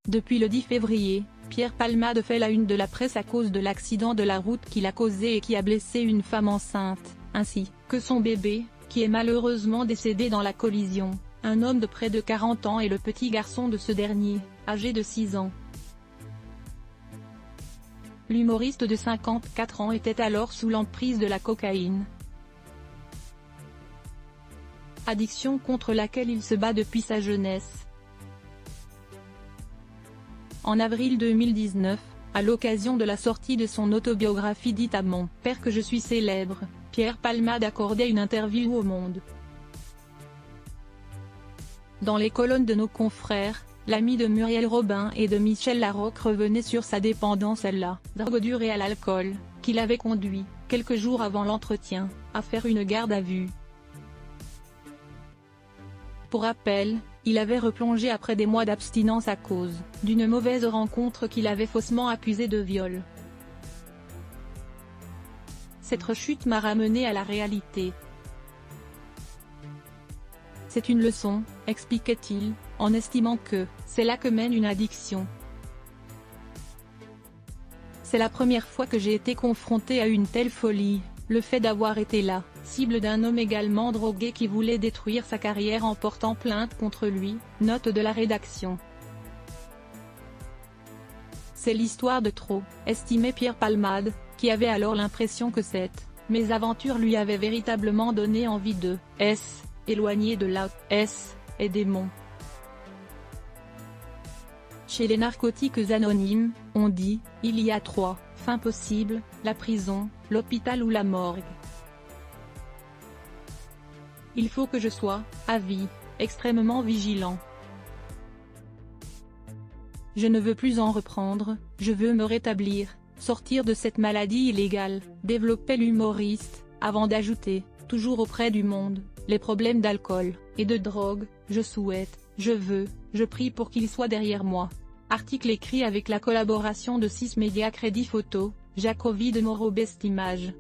Depuis le 10 février, Pierre Palmade fait la une de la presse à cause de l'accident de la route qu'il a causé et qui a blessé une femme enceinte, ainsi que son bébé, qui est malheureusement décédé dans la collision, un homme de près de 40 ans et le petit garçon de ce dernier, âgé de 6 ans. L'humoriste de 54 ans était alors sous l'emprise de la cocaïne. Addiction contre laquelle il se bat depuis sa jeunesse. En avril 2019, à l'occasion de la sortie de son autobiographie dite « À mon père que je suis célèbre », Pierre Palmade accordait une interview au Monde. Dans les colonnes de nos confrères, l'ami de Muriel Robin et de Michel Larocque revenait sur sa dépendance à la drogue dure et à l'alcool, qui l'avait conduit, quelques jours avant l'entretien, à faire une garde à vue. Pour rappel, il avait replongé après des mois d'abstinence à cause d'une mauvaise rencontre qu'il avait faussement accusé de viol. Cette rechute m'a ramené à la réalité. C'est une leçon, expliquait-il, en estimant que c'est là que mène une addiction. C'est la première fois que j'ai été confronté à une telle folie, le fait d'avoir été la cible d'un homme également drogué qui voulait détruire sa carrière en portant plainte contre lui, note de la rédaction. C'est l'histoire de trop, estimait Pierre Palmade, qui avait alors l'impression que cette mésaventure lui avait véritablement donné envie de éloigner de la et démon. Chez les narcotiques anonymes, on dit, il y a 3 fins possibles, la prison, l'hôpital ou la morgue. Il faut que je sois, à vie, extrêmement vigilant. Je ne veux plus en reprendre, je veux me rétablir, sortir de cette maladie illégale, développait l'humoriste, avant d'ajouter, toujours auprès du monde, les problèmes d'alcool et de drogue, je souhaite, je veux, je prie pour qu'il soit derrière moi. Article écrit avec la collaboration de 6 médias Crédit Photo, Jacovi de Moreau Best Image.